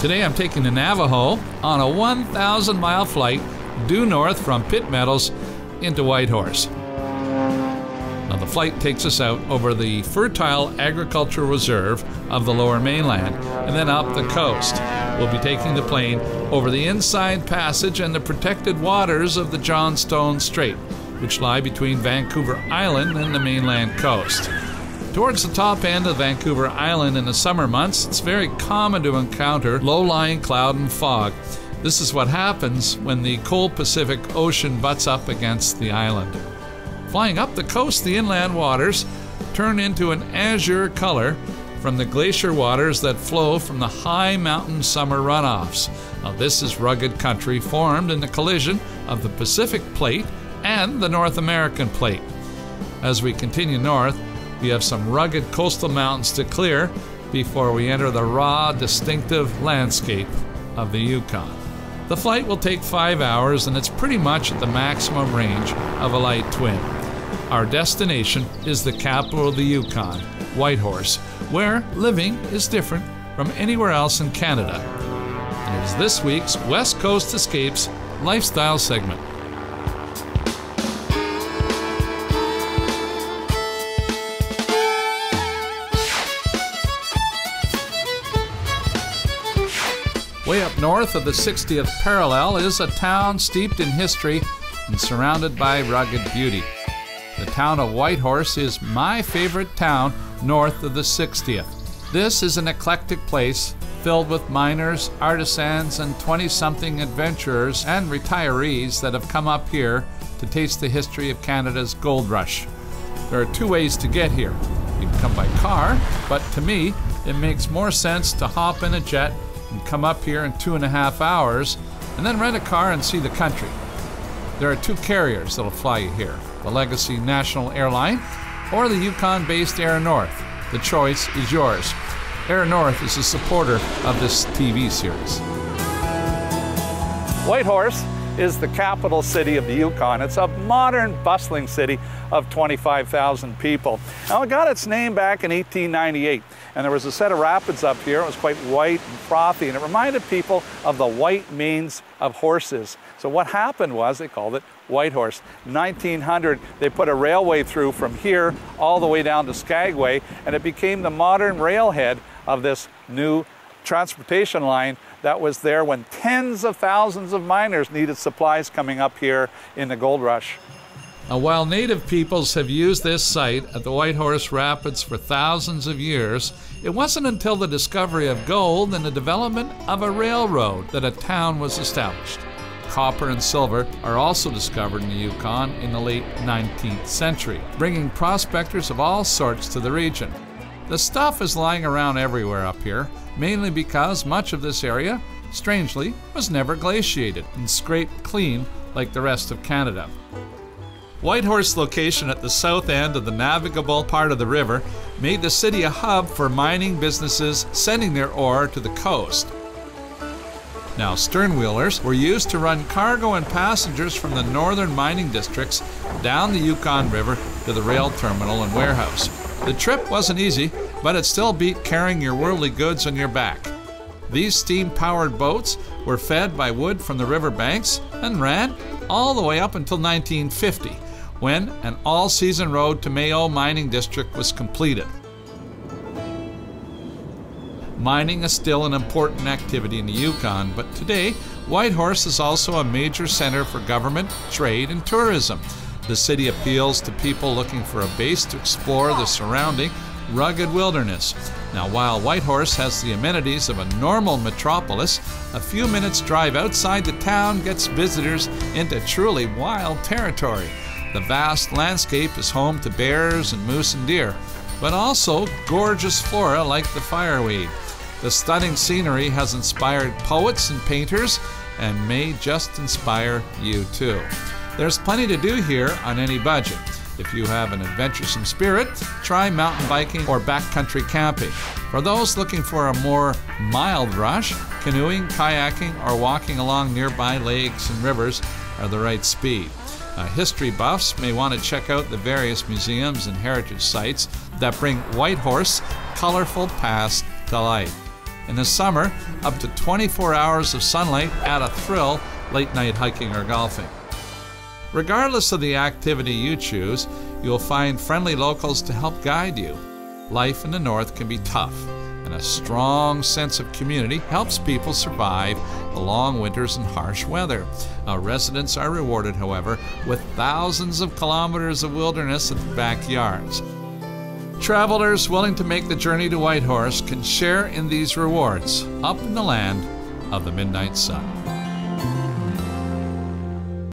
Today I'm taking the Navajo on a 1,000-mile flight due north from Pit Meadows into Whitehorse. Now the flight takes us out over the fertile agricultural reserve of the Lower Mainland and then up the coast. We'll be taking the plane over the Inside Passage and the protected waters of the Johnstone Strait, which lie between Vancouver Island and the mainland coast. Towards the top end of Vancouver Island in the summer months, it's very common to encounter low-lying cloud and fog. This is what happens when the cold Pacific Ocean butts up against the island. Flying up the coast, the inland waters turn into an azure color from the glacier waters that flow from the high mountain summer runoffs. Now, this is rugged country formed in the collision of the Pacific Plate and the North American Plate. As we continue north, we have some rugged coastal mountains to clear before we enter the raw, distinctive landscape of the Yukon. The flight will take 5 hours, and it's pretty much at the maximum range of a light twin. Our destination is the capital of the Yukon, Whitehorse, where living is different from anywhere else in Canada. And it is this week's West Coast Escapes lifestyle segment. Way up north of the 60th parallel is a town steeped in history and surrounded by rugged beauty. The town of Whitehorse is my favorite town north of the 60th. This is an eclectic place filled with miners, artisans, and 20-something adventurers and retirees that have come up here to taste the history of Canada's gold rush. There are two ways to get here. You can come by car, but to me, it makes more sense to hop in a jet and come up here in 2.5 hours and then rent a car and see the country. There are two carriers that'll fly you here, the Legacy National Airline or the Yukon-based Air North. The choice is yours. Air North is a supporter of this TV series. Whitehorse is the capital city of the Yukon. It's a modern, bustling city of 25,000 people. Now, it got its name back in 1898, and there was a set of rapids up here. It was quite white and frothy, and it reminded people of the white manes of horses. So what happened was they called it Whitehorse. In 1900, they put a railway through from here all the way down to Skagway, and it became the modern railhead of this new transportation line that was there when tens of thousands of miners needed supplies coming up here in the gold rush. Now, while native peoples have used this site at the Whitehorse Rapids for thousands of years, it wasn't until the discovery of gold and the development of a railroad that a town was established. Copper and silver are also discovered in the Yukon in the late 19th century, bringing prospectors of all sorts to the region. The stuff is lying around everywhere up here, mainly because much of this area, strangely, was never glaciated and scraped clean like the rest of Canada. Whitehorse's location at the south end of the navigable part of the river made the city a hub for mining businesses sending their ore to the coast. Now, sternwheelers were used to run cargo and passengers from the northern mining districts down the Yukon River to the rail terminal and warehouse. The trip wasn't easy, but it still beat carrying your worldly goods on your back. These steam-powered boats were fed by wood from the river banks and ran all the way up until 1950, when an all-season road to Mayo Mining District was completed. Mining is still an important activity in the Yukon, but today, Whitehorse is also a major center for government, trade, and tourism. The city appeals to people looking for a base to explore the surrounding rugged wilderness. Now, while Whitehorse has the amenities of a normal metropolis, a few minutes' drive outside the town gets visitors into truly wild territory. The vast landscape is home to bears and moose and deer, but also gorgeous flora like the fireweed. The stunning scenery has inspired poets and painters and may just inspire you too. There's plenty to do here on any budget. If you have an adventuresome spirit, try mountain biking or backcountry camping. For those looking for a more mild rush, canoeing, kayaking, or walking along nearby lakes and rivers are the right speed. History buffs may want to check out the various museums and heritage sites that bring Whitehorse's colorful past to life. In the summer, up to 24 hours of sunlight add a thrill late night hiking or golfing. Regardless of the activity you choose, you'll find friendly locals to help guide you. Life in the north can be tough, and a strong sense of community helps people survive the long winters and harsh weather. Residents are rewarded, however, with thousands of kilometers of wilderness in their backyards. Travelers willing to make the journey to Whitehorse can share in these rewards up in the land of the midnight sun.